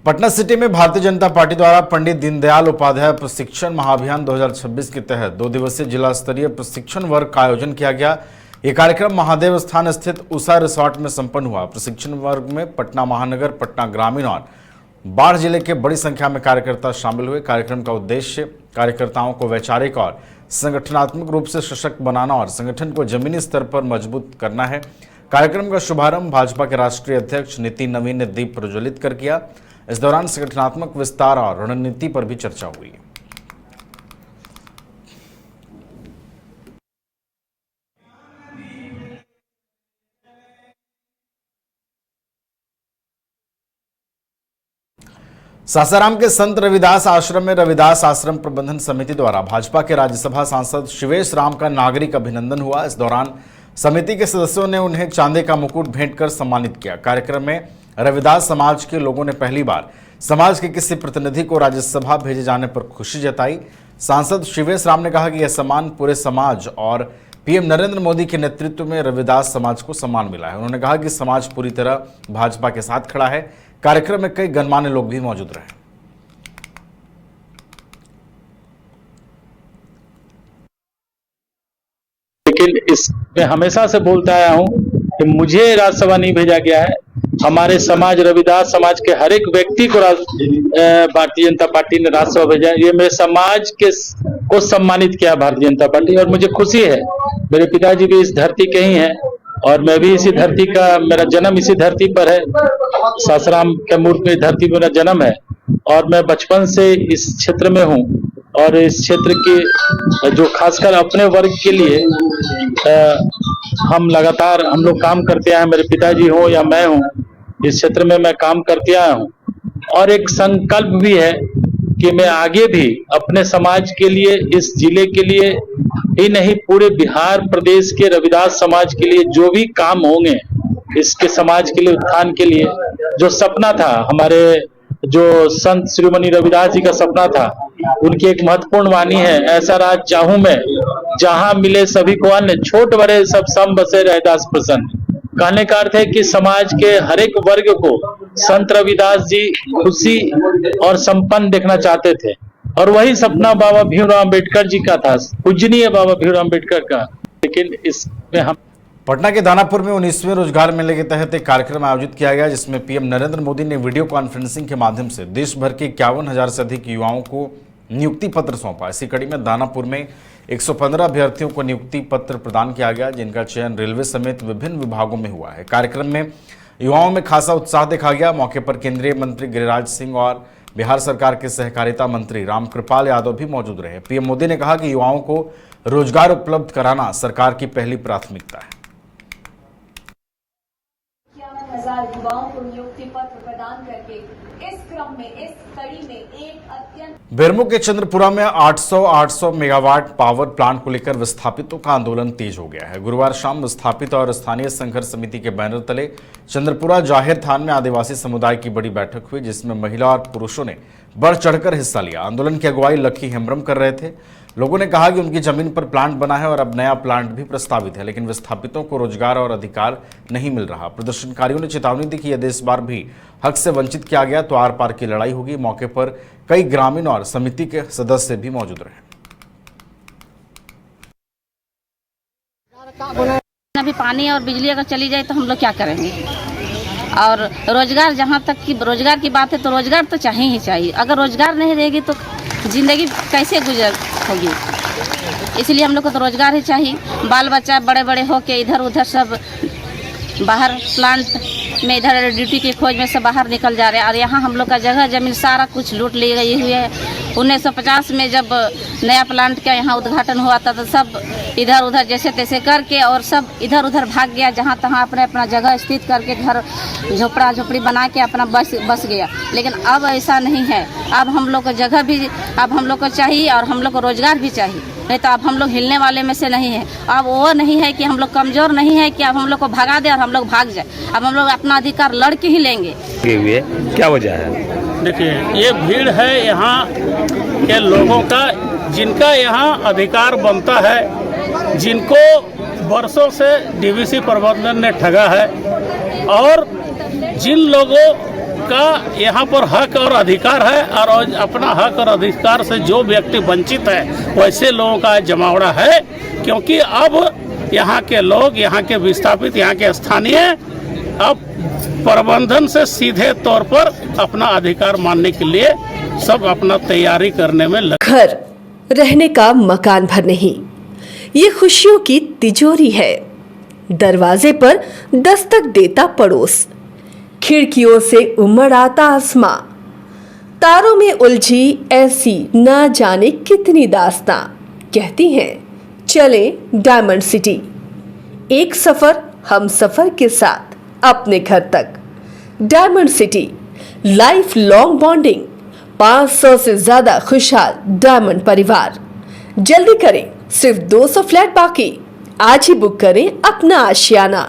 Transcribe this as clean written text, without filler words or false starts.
Patna city में Bharatiya Janata party द्वारा पंडित दीनदयाल उपाध्याय प्रशिक्षण महाअभियान 2026 के तहत 2 दिवसीय जिला स्तरीय प्रशिक्षण वर्ग का आयोजन किया गया। ये कार्यक्रम महादेव स्थान स्थित उषा रिसोर्ट में संपन्न हुआ। प्रशिक्षण वर्ग में पटना महानगर, पटना ग्रामीण और बाढ़ जिले के बड़ी संख्या में कार्यकर्ता शामिल हुए। कार्यक्रम का उद्देश्य कार्यकर्ताओं को वैचारिक और संगठनात्मक रूप से सशक्त बनाना और संगठन को जमीनी स्तर पर मजबूत करना है। कार्यक्रम का शुभारंभ भाजपा के राष्ट्रीय अध्यक्ष नितिन नवीन ने दीप प्रज्वलित कर किया। इस दौरान संगठनात्मक विस्तार और रणनीति पर भी चर्चा हुई। सासाराम के संत रविदास आश्रम में रविदास आश्रम प्रबंधन समिति द्वारा भाजपा के राज्यसभा सांसद शिवेश राम का नागरिक अभिनंदन हुआ। इस दौरान समिति के सदस्यों ने उन्हें चांदी का मुकुट भेंट कर सम्मानित किया। कार्यक्रम में रविदास समाज के लोगों ने पहली बार समाज के किसी प्रतिनिधि को राज्यसभा भेजे जाने पर खुशी जताई। सांसद शिवेश राम ने कहा कि यह सम्मान पूरे समाज और पीएम नरेंद्र मोदी के नेतृत्व में रविदास समाज को सम्मान मिला है। उन्होंने कहा कि समाज पूरी तरह भाजपा के साथ खड़ा है। कार्यक्रम में कई गणमान्य लोग भी मौजूद रहे। लेकिन मैं हमेशा से बोलता आया हूं कि मुझे राज्यसभा नहीं भेजा गया है। हमारे समाज रविदास समाज के हर एक व्यक्ति को भारतीय जनता पार्टी ने राज्यसभा भेजा। ये मेरे समाज को सम्मानित किया भारतीय जनता पार्टी, और मुझे खुशी है। मेरे पिताजी भी इस धरती के ही हैं और मैं भी इसी धरती का, मेरा जन्म इसी धरती पर है। सासाराम के मूर्त में धरती पर मेरा जन्म है और मैं बचपन से इस क्षेत्र में हूँ। और इस क्षेत्र के जो खासकर अपने वर्ग के लिए हम लोग काम करते आए हैं। मेरे पिताजी हो या मैं हूँ, इस क्षेत्र में मैं काम करते आया हूँ। और एक संकल्प भी है कि मैं आगे भी अपने समाज के लिए, इस जिले के लिए ही नहीं, पूरे बिहार प्रदेश के रविदास समाज के लिए जो भी काम होंगे, इसके समाज के लिए, उत्थान के लिए, जो सपना था हमारे जो संत श्रीमनी रविदास जी का सपना था, उनकी एक महत्वपूर्ण वाणी है, ऐसा राज चाहूं मैं जहां मिले सभी को अन्न, छोट बड़े सब सम बसे रविदास प्रसन्न। कहने का अर्थ है कि समाज के हर एक वर्ग को संत रविदास जी खुशी और संपन्न देखना चाहते थे। और वही सपना बाबा भीमराव अम्बेडकर जी का था, पूजनीय बाबा भीमराव अम्बेडकर का। लेकिन इसमें हम पटना के दानापुर में 19वें रोजगार मेले के तहत एक कार्यक्रम आयोजित किया गया, जिसमें पीएम नरेंद्र मोदी ने वीडियो कॉन्फ्रेंसिंग के माध्यम से देश भर के 51,000 से अधिक युवाओं को नियुक्ति पत्र सौंपा। इसी कड़ी में दानापुर में 115 अभ्यर्थियों को नियुक्ति पत्र प्रदान किया गया, जिनका चयन रेलवे समेत विभिन्न विभागों में हुआ है। कार्यक्रम में युवाओं में खासा उत्साह देखा गया। मौके पर केंद्रीय मंत्री गिरिराज सिंह और बिहार सरकार के सहकारिता मंत्री रामकृपाल यादव भी मौजूद रहे। पीएम मोदी ने कहा कि युवाओं को रोजगार उपलब्ध कराना सरकार की पहली प्राथमिकता है। 51,000 युवाओं को नियुक्ति पत्र प्रदान करके इस क्रम में, इस कड़ी में एक अत्यंत बेरमो के चंद्रपुरा में 800 मेगावाट पावर प्लांट को लेकर विस्थापितों का आंदोलन तेज हो गया है। गुरुवार शाम विस्थापित और स्थानीय संघर्ष समिति के बैनर तले चंद्रपुरा जाहिर थान में आदिवासी समुदाय की बड़ी बैठक हुई, जिसमें महिला और पुरुषों ने बढ़ चढ़कर हिस्सा लिया। आंदोलन की अगुवाई लक्की हेम्ब्रम कर रहे थे। लोगों ने कहा कि उनकी जमीन पर प्लांट बना है और अब नया प्लांट भी प्रस्तावित है, लेकिन विस्थापितों को रोजगार और अधिकार नहीं मिल रहा। प्रदर्शनकारियों ने चेतावनी दी कि यदि इस बार भी हक से वंचित किया गया तो आर पार की लड़ाई होगी। मौके पर कई ग्रामीण और समिति के सदस्य भी मौजूद रहे। अभी पानी और बिजली अगर चली जाए तो हम लोग क्या करेंगे? और रोजगार, जहाँ तक कि रोजगार की बात है तो रोजगार तो चाहिए ही चाहिए। अगर रोजगार नहीं रहेगी तो जिंदगी कैसे गुजर होगी? इसलिए हम लोग को तो रोजगार ही चाहिए। बाल बच्चा बड़े बड़े हो के इधर उधर सब बाहर प्लांट में, इधर ड्यूटी की खोज में सब बाहर निकल जा रहे हैं। और यहाँ हम लोग का जगह जमीन सारा कुछ लूट ली गई हुई है। 1950 में जब नया प्लांट का यहाँ उद्घाटन हुआ था तो सब इधर उधर जैसे तैसे करके और सब इधर उधर भाग गया, जहाँ तहाँ अपना जगह स्थित करके घर झोपड़ा झोपड़ी बना के अपना बस गया। लेकिन अब ऐसा नहीं है। अब हम लोग को जगह भी अब हम लोग को चाहिए और हम लोग को रोजगार भी चाहिए। नहीं तो अब हम लोग हिलने वाले में से नहीं है। अब वो नहीं है कि हम लोग कमज़ोर नहीं है कि अब हम लोग को भगा दे और हम लोग भाग जाए। अब हम लोग अपना अधिकार लड़ के ही लेंगे। क्या वजह है? देखिए, ये भीड़ है यहाँ के लोगों का, जिनका यहाँ अधिकार बनता है, जिनको वर्षों से डीवीसी प्रबंधन ने ठगा है, और जिन लोगों का यहाँ पर हक और अधिकार है, और अपना हक और अधिकार से जो व्यक्ति वंचित है वैसे लोगों का जमावड़ा है। क्योंकि अब यहाँ के लोग, यहाँ के विस्थापित, यहाँ के स्थानीय अब प्रबंधन से सीधे तौर पर अपना अधिकार मानने के लिए सब अपना तैयारी करने में लगे। घर रहने का मकान भर नहीं, ये खुशियों की तिजोरी है। दरवाजे पर दस्तक देता पड़ोस, खिड़कियों से उमड़ आता आसमां, तारों में उलझी ऐसी ना जाने कितनी दास्तां। कहती हैं चले डायमंड सिटी, एक सफर हम सफर के साथ अपने घर तक। Diamond city, life long bonding, 500 से ज्यादा खुशहाल डायमंड परिवार। जल्दी करें, सिर्फ 200 फ्लैट बाकी। आज ही बुक करें अपना आशियाना।